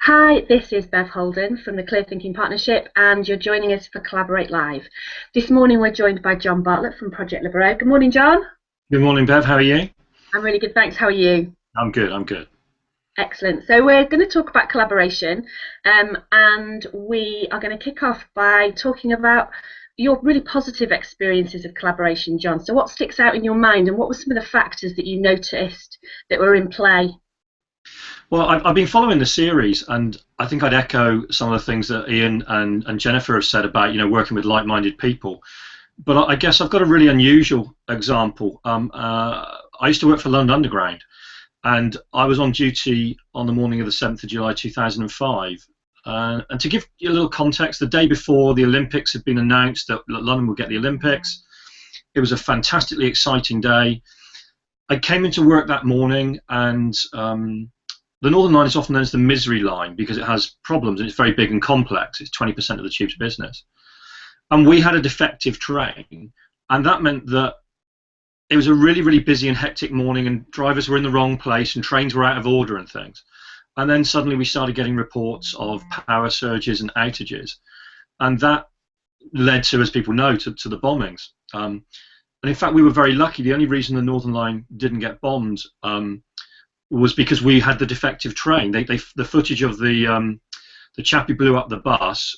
Hi, this is Bev Holden from the Clear Thinking Partnership, and you're joining us for Collaborate Live. This morning we're joined by Jon Bartlett from Project Libero. Good morning, Jon. Good morning, Bev. How are you? I'm really good, thanks. How are you? I'm good. I'm good. Excellent. So we're going to talk about collaboration, and we are going to kick off by talking about your really positive experiences of collaboration, Jon. So what sticks out in your mind, and what were some of the factors that you noticed that were in play? Well, I've been following the series, and I think I'd echo some of the things that Ian and Jennifer have said about working with like-minded people. But I guess I've got a really unusual example. I used to work for London Underground, and I was on duty on the morning of the 7th of July 2005. And to give you a little context, the day before the Olympics had been announced that London would get the Olympics. It was a fantastically exciting day. I came into work that morning, and the Northern Line is often known as the misery line because it has problems and it's very big and complex. It's 20% of the tube's business. And we had a defective train, and that meant that it was a really, really busy and hectic morning, and drivers were in the wrong place and trains were out of order and things. And then suddenly we started getting reports of power surges and outages. And that led to, as people know, to the bombings. And in fact, we were very lucky. The only reason the Northern Line didn't get bombed was because we had the defective train. The footage of the chap who blew up the bus,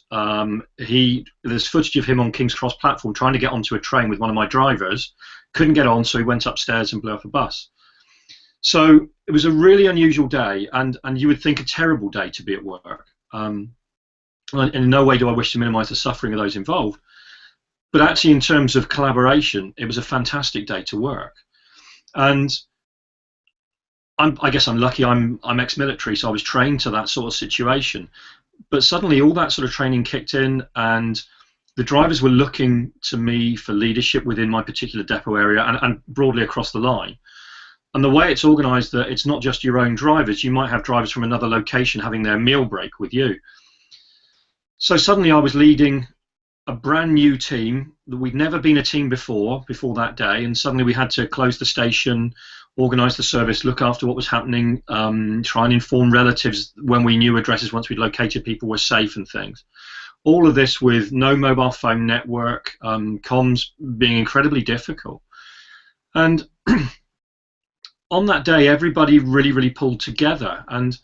there's footage of him on King's Cross platform trying to get onto a train with one of my drivers, couldn't get on, so he went upstairs and blew up a bus. So it was a really unusual day, and you would think a terrible day to be at work. And in no way do I wish to minimise the suffering of those involved, but actually in terms of collaboration, it was a fantastic day to work. And I guess I'm lucky. I'm ex-military, so I was trained to that sort of situation. But suddenly, all that sort of training kicked in, and the drivers were looking to me for leadership within my particular depot area and broadly across the line. And the way it's organised, that it's not just your own drivers. You might have drivers from another location having their meal break with you. So suddenly, I was leading a brand new team that we'd never been a team before that day, and suddenly we had to close the station, organise the service, look after what was happening, try and inform relatives when we knew addresses once we'd located people were safe and things. All of this with no mobile phone network, comms being incredibly difficult. And on that day, everybody really, really pulled together. And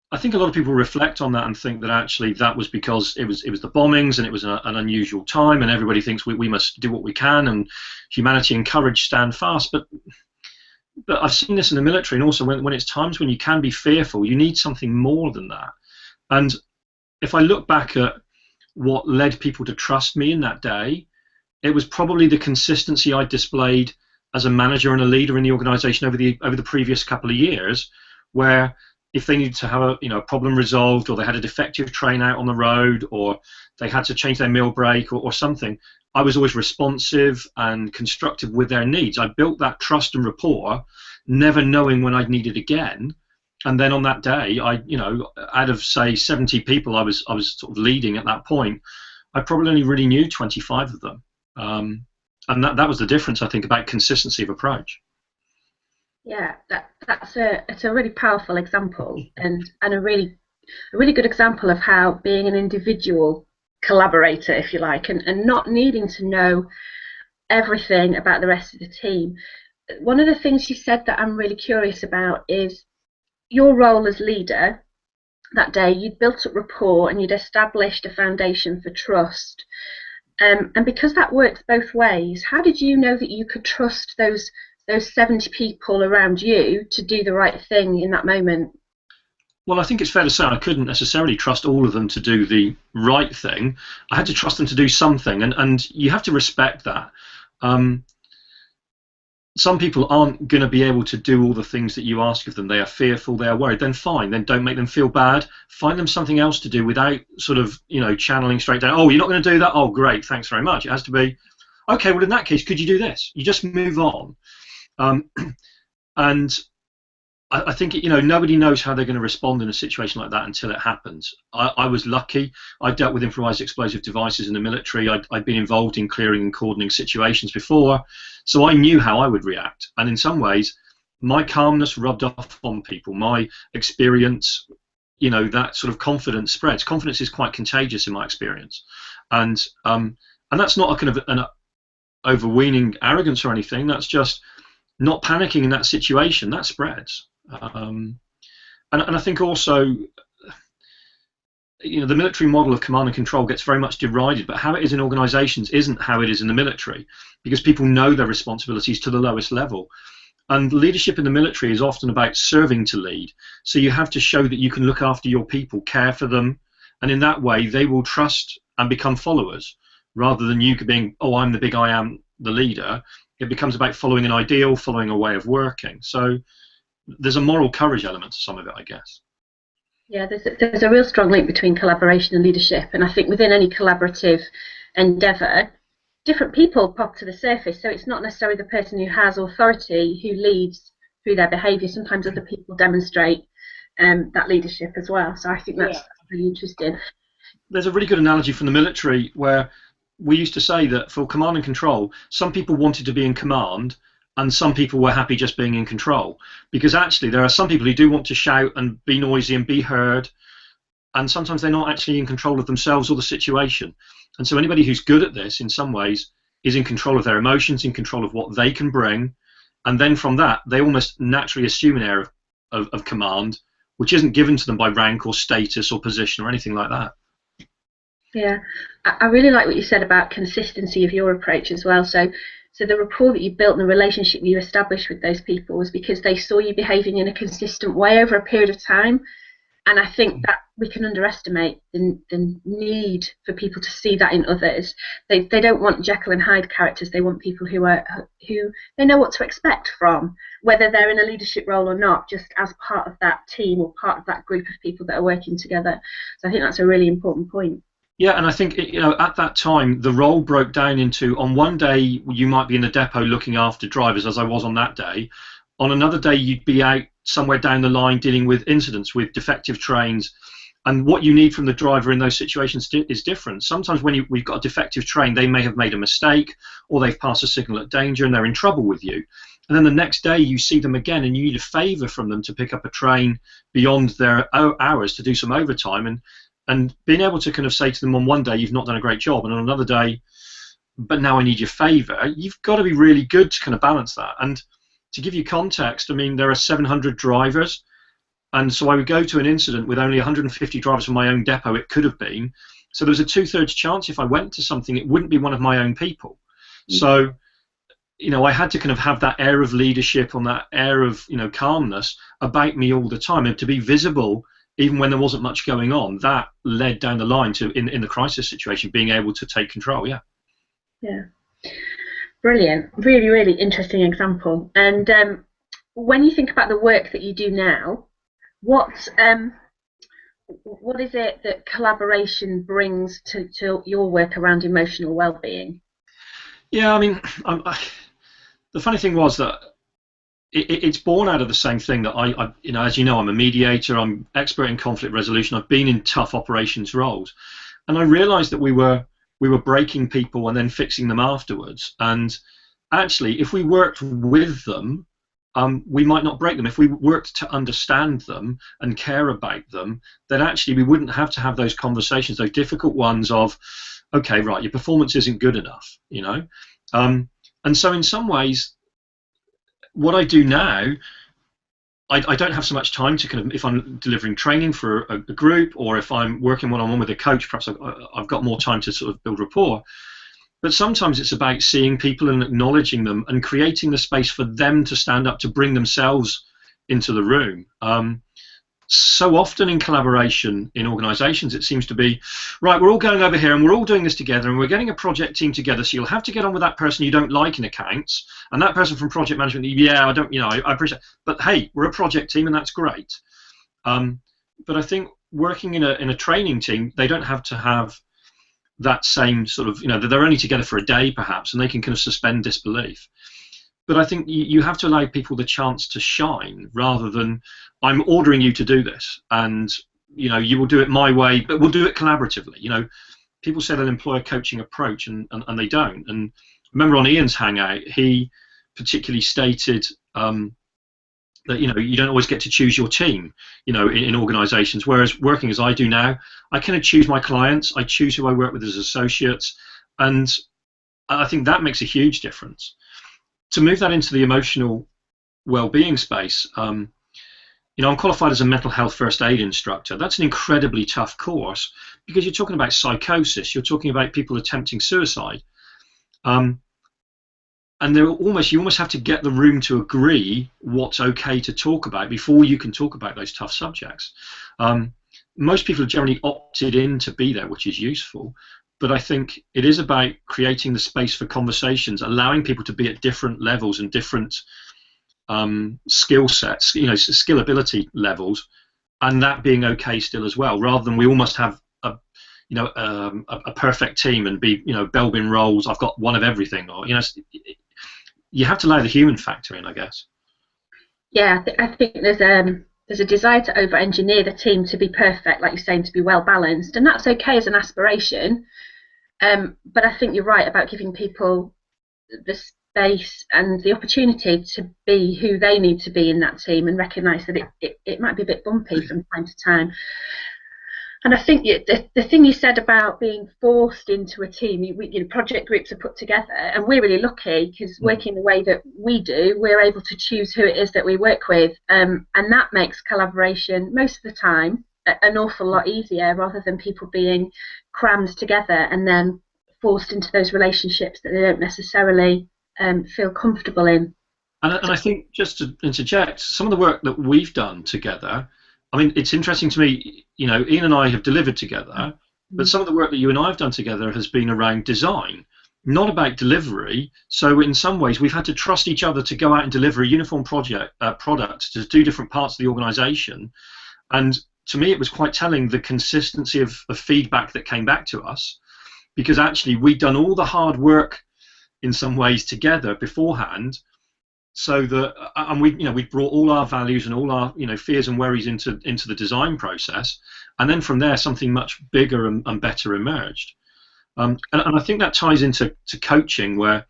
I think a lot of people reflect on that and think that actually that was because it was the bombings and it was an unusual time, and everybody thinks we must do what we can, and humanity and courage stand fast. But I've seen this in the military, and also when it's times when you can be fearful, you need something more than that. And if I look back at what led people to trust me in that day, it was probably the consistency I displayed as a manager and a leader in the organisation over the previous couple of years, where if they needed to have a problem resolved, or they had a defective train out on the road, or they had to change their meal break or something, I was always responsive and constructive with their needs. I built that trust and rapport, never knowing when I'd need it again. And then on that day, out of say 70 people I was sort of leading at that point, I probably only really knew 25 of them. And that was the difference, I think, about consistency of approach. Yeah, it's a really powerful example, and a really good example of how being an individual collaborator, if you like, and not needing to know everything about the rest of the team. One of the things you said that I'm really curious about is your role as leader. That day you'd built up rapport and you'd established a foundation for trust, and because that works both ways, how did you know that you could trust those 70 people around you to do the right thing in that moment? Well, I think it's fair to say I couldn't necessarily trust all of them to do the right thing. I had to trust them to do something, and you have to respect that. Some people aren't going to be able to do all the things that you ask of them. They are fearful, they are worried. Then fine, then don't make them feel bad. Find them something else to do without sort of channeling straight down. Oh, you're not going to do that? Oh, great, thanks very much. It has to be, okay, well in that case, could you do this? You just move on. And I think nobody knows how they're going to respond in a situation like that until it happens. I was lucky. I dealt with improvised explosive devices in the military. I'd been involved in clearing and cordoning situations before, so I knew how I would react. And in some ways, my calmness rubbed off on people. My experience you know, that sort of confidence spreads. Confidence is quite contagious in my experience, and that's not a kind of an overweening arrogance or anything. That's just not panicking in that situation. That spreads. And I think also, you know, the military model of command and control gets very much derided, but how it is in organisations isn't how it is in the military, because people know their responsibilities to the lowest level. And leadership in the military is often about serving to lead. So you have to show that you can look after your people, care for them, and in that way they will trust and become followers, rather than you being, oh, I'm the big I am, the leader. It becomes about following an ideal, following a way of working. So there's a moral courage element to some of it, I guess. Yeah, there's a real strong link between collaboration and leadership, and I think within any collaborative endeavour, different people pop to the surface. So it's not necessarily the person who has authority who leads through their behaviour. Sometimes other people demonstrate that leadership as well. So I think that's really interesting. There's a really good analogy from the military where we used to say that for command and control, some people wanted to be in command and some people were happy just being in control, because actually there are some people who do want to shout and be noisy and be heard, and sometimes they're not actually in control of themselves or the situation. And so anybody who's good at this in some ways is in control of their emotions, in control of what they can bring, and then from that they almost naturally assume an air of command, which isn't given to them by rank or status or position or anything like that. Yeah, I really like what you said about consistency of your approach as well. So the rapport that you built and the relationship you established with those people was because they saw you behaving in a consistent way over a period of time. And I think that we can underestimate the need for people to see that in others. They don't want Jekyll and Hyde characters. They want people who they know what to expect from, whether they're in a leadership role or not, just as part of that team or part of that group of people that are working together. So I think that's a really important point. Yeah, and I think, you know, at that time the role broke down into, on one day you might be in the depot looking after drivers, as I was on that day. On another day you'd be out somewhere down the line dealing with incidents, with defective trains, and what you need from the driver in those situations is different. Sometimes when we've got a defective train, they may have made a mistake or they've passed a signal at danger and they're in trouble with you. And then the next day you see them again and you need a favour from them to pick up a train beyond their hours to do some overtime, and being able to kind of say to them on one day, you've not done a great job, and on another day, but now I need your favour, you've got to be really good to kind of balance that. And to give you context, I mean, there are 700 drivers, and so I would go to an incident with only 150 drivers from my own depot, it could have been. So there was a 2/3 chance if I went to something, it wouldn't be one of my own people. So, you know, I had to kind of have that air of leadership and that air of, you know, calmness about me all the time, and to be visible even when there wasn't much going on. That led down the line to, in the crisis situation, being able to take control. Yeah. Brilliant. Really, really interesting example. And when you think about the work that you do now, what is it that collaboration brings to your work around emotional well-being? Yeah, I mean, the funny thing was that it's born out of the same thing that I, you know, as you know, I'm a mediator, I'm expert in conflict resolution, I've been in tough operations roles, and I realised that we were breaking people and then fixing them afterwards. And actually, if we worked with them, we might not break them. If we worked to understand them and care about them, then actually we wouldn't have to have those conversations, those difficult ones of, okay, right, your performance isn't good enough, you know. And so in some ways, what I do now, I don't have so much time to kind of, if I'm delivering training for a group or if I'm working one-on-one with a coach, perhaps I've got more time to sort of build rapport. But sometimes it's about seeing people and acknowledging them and creating the space for them to stand up, to bring themselves into the room. So often in collaboration in organisations, it seems to be, right, we're all going over here and we're all doing this together and we're getting a project team together, so you'll have to get on with that person you don't like in accounts and that person from project management, yeah, I don't, you know, I appreciate, but hey, we're a project team and that's great. But I think working in a training team, they don't have to have that same sort of, you know, they're only together for a day perhaps and they can kind of suspend disbelief. But I think you have to allow people the chance to shine rather than, I'm ordering you to do this and, you know, you will do it my way, but we'll do it collaboratively. You know, people say they'll employ a coaching approach and they don't. And remember on Ian's Hangout, he particularly stated that you don't always get to choose your team, in organisations. Whereas working as I do now, I kind of choose my clients, I choose who I work with as associates, and I think that makes a huge difference. To move that into the emotional well-being space, I'm qualified as a mental health first aid instructor. That's an incredibly tough course because you're talking about psychosis, you're talking about people attempting suicide. And you almost have to get the room to agree what's okay to talk about before you can talk about those tough subjects. Most people have generally opted in to be there, which is useful. But I think it is about creating the space for conversations, allowing people to be at different levels and different skill sets, skill ability levels, and that being okay still as well, rather than we almost have a perfect team and be Belbin roles. I've got one of everything, or you have to allow the human factor in, I guess. Yeah, I think there's a desire to over-engineer the team to be perfect, like you're saying, to be well balanced, and that's okay as an aspiration. But I think you're right about giving people the space and the opportunity to be who they need to be in that team, and recognise that it might be a bit bumpy from time to time. And I think the thing you said about being forced into a team, project groups are put together, and we're really lucky because working the way that we do, we're able to choose who it is that we work with, and that makes collaboration most of the time an awful lot easier, rather than people being crammed together and then forced into those relationships that they don't necessarily feel comfortable in. And I think, just to interject, some of the work that we've done together, I mean, it's interesting to me, Ian and I have delivered together, but some of the work that you and I have done together has been around design, not about delivery. So in some ways, we've had to trust each other to go out and deliver a uniform product to do different parts of the organisation. And to me, it was quite telling, the consistency of feedback that came back to us, because actually we'd done all the hard work in some ways together beforehand. So that, and we brought all our values and all our fears and worries into the design process, and then from there something much bigger and better emerged. And I think that ties into coaching, where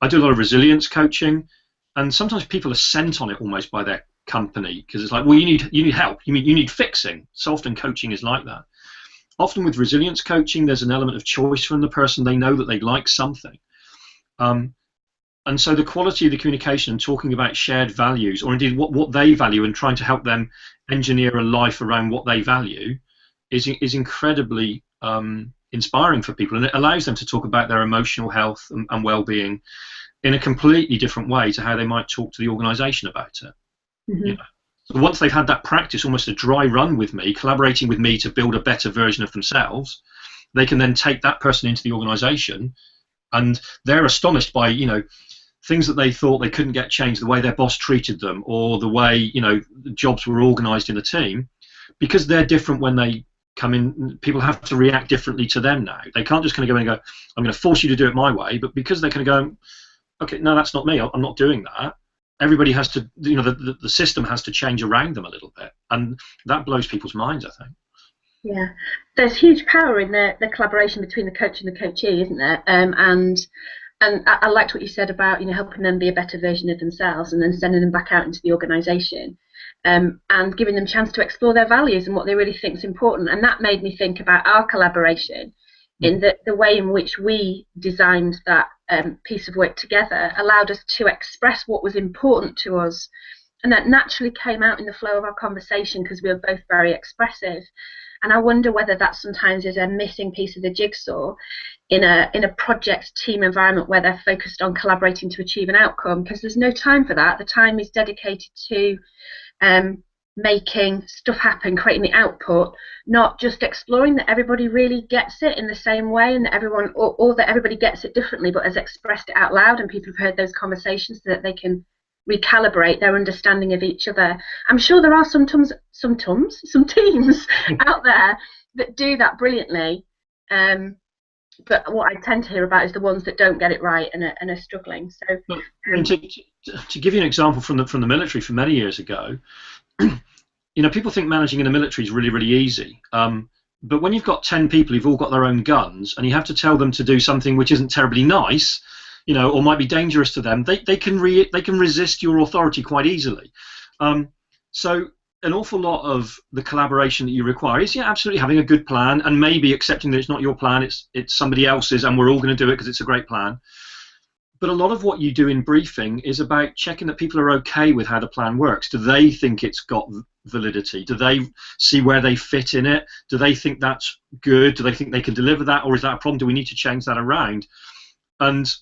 I do a lot of resilience coaching, and sometimes people are sent on it almost by their company, because it's like, well, you need help, you need fixing. So often coaching is like that. Often with resilience coaching, there's an element of choice from the person. They know that they like something. And so the quality of the communication and talking about shared values, or indeed what they value, and trying to help them engineer a life around what they value, is incredibly inspiring for people, and it allows them to talk about their emotional health and well-being in a completely different way to how they might talk to the organisation about it. Mm-hmm. So once they've had that practice, almost a dry run with me, collaborating with me to build a better version of themselves, they can then take that person into the organisation, and they're astonished by things that they thought they couldn't get changed, the way their boss treated them, or the way the jobs were organised in a team, because they're different when they come in. People have to react differently to them now. They can't just kind of go in and go, I'm going to force you to do it my way, but because they're kind of going, okay, no, that's not me, I'm not doing that. Everybody has to, the system has to change around them a little bit, and that blows people's minds, I think. Yeah, there's huge power in the collaboration between the coach and the coachee, isn't there? And I liked what you said about helping them be a better version of themselves, and then sending them back out into the organisation, and giving them a chance to explore their values and what they really think is important. And that made me think about our collaboration, in the way in which we designed that piece of work together allowed us to express what was important to us, and that naturally came out in the flow of our conversation because we were both very expressive. And I wonder whether that sometimes is a missing piece of the jigsaw in a project team environment where they're focused on collaborating to achieve an outcome, because there's no time for that. The time is dedicated to making stuff happen, creating the output, not just exploring that everybody really gets it in the same way, and that everyone, or that everybody gets it differently but has expressed it out loud, and people have heard those conversations so that they can recalibrate their understanding of each other. I'm sure there are some teams out there that do that brilliantly, but what I tend to hear about is the ones that don't get it right and are struggling. So, to give you an example from the military from many years ago, people think managing in the military is really, really easy. But when you've got 10 people who've all got their own guns, and you have to tell them to do something which isn't terribly nice, or might be dangerous to them, they can resist your authority quite easily. So an awful lot of the collaboration that you require is, yeah, absolutely having a good plan and maybe accepting that it's not your plan, it's somebody else's, and we're all going to do it because it's a great plan. But a lot of what you do in briefing is about checking that people are okay with how the plan works. Do they think it's got validity? Do they see where they fit in it? Do they think that's good? Do they think they can deliver that, or is that a problem? Do we need to change that around? And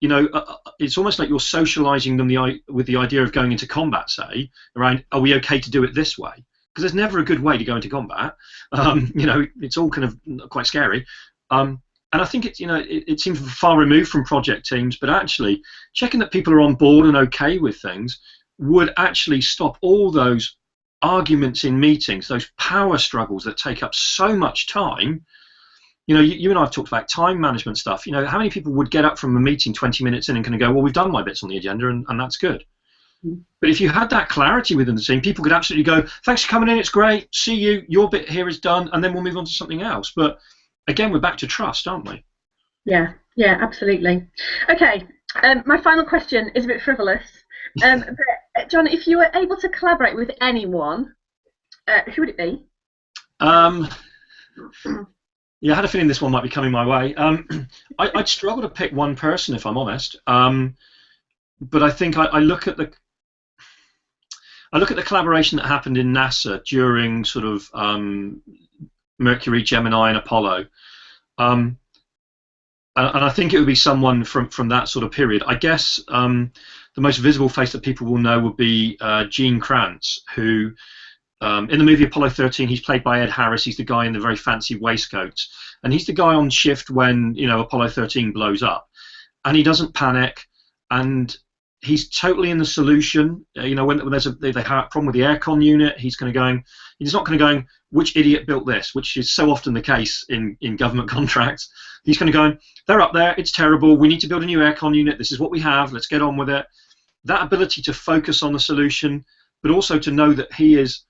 it's almost like you're socializing them with the idea of going into combat, say, around, are we okay to do it this way? Because there's never a good way to go into combat. It's all kind of quite scary. And I think it seems far removed from project teams, but actually checking that people are on board and okay with things would actually stop all those arguments in meetings, those power struggles that take up so much time. You and I have talked about time management stuff. How many people would get up from a meeting 20 minutes in and kind of go, well, we've done my bits on the agenda, and that's good. Mm-hmm. But if you had that clarity within the team, people could absolutely go, thanks for coming in, it's great, see you, your bit here is done, and then we'll move on to something else. But again, we're back to trust, aren't we? Yeah, absolutely. Okay, my final question is a bit frivolous. But Jon, if you were able to collaborate with anyone, who would it be? Yeah, I had a feeling this one might be coming my way. I'd struggle to pick one person, if I'm honest. But I think I look at the collaboration that happened in NASA during sort of Mercury, Gemini, and Apollo, and I think it would be someone from that sort of period. I guess the most visible face that people will know would be Gene Kranz, who in the movie Apollo 13, he's played by Ed Harris. He's the guy in the very fancy waistcoats, and he's the guy on shift when Apollo 13 blows up, and he doesn't panic, and he's totally in the solution. When there's they have a problem with the aircon unit, he's not going to go, which idiot built this, which is so often the case in government contracts. He's going to go, they're up there, it's terrible, we need to build a new aircon unit, this is what we have, let's get on with it. That ability to focus on the solution, but also to know that he is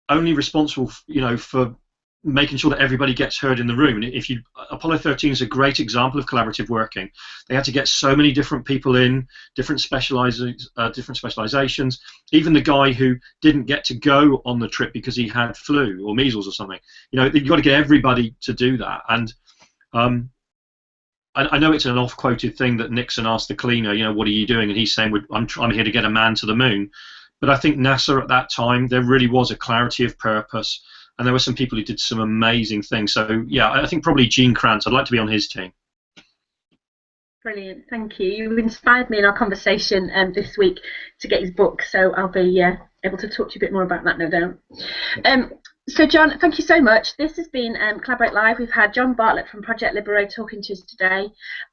only responsible, for making sure that everybody gets heard in the room. And Apollo 13 is a great example of collaborative working. They had to get so many different people in, different specializations. Even the guy who didn't get to go on the trip because he had flu or measles or something. You've got to get everybody to do that. And I know it's an oft-quoted thing that Nixon asked the cleaner, what are you doing? And he's saying, I'm here to get a man to the moon. But I think NASA at that time, there really was a clarity of purpose. And there were some people who did some amazing things. So, yeah, I think probably Gene Kranz. I'd like to be on his team. Brilliant. Thank you. You inspired me in our conversation this week to get his book. So I'll be able to talk to you a bit more about that, no doubt. So, Jon, thank you so much. This has been Collaborate Live. We've had Jon Bartlett from Project Libero talking to us today.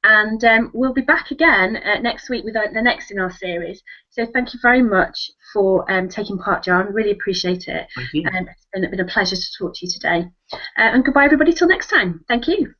And we'll be back again next week with the next in our series. So thank you very much for taking part, Jon. Really appreciate it. Thank you. It's been a pleasure to talk to you today. And goodbye, everybody, till next time. Thank you.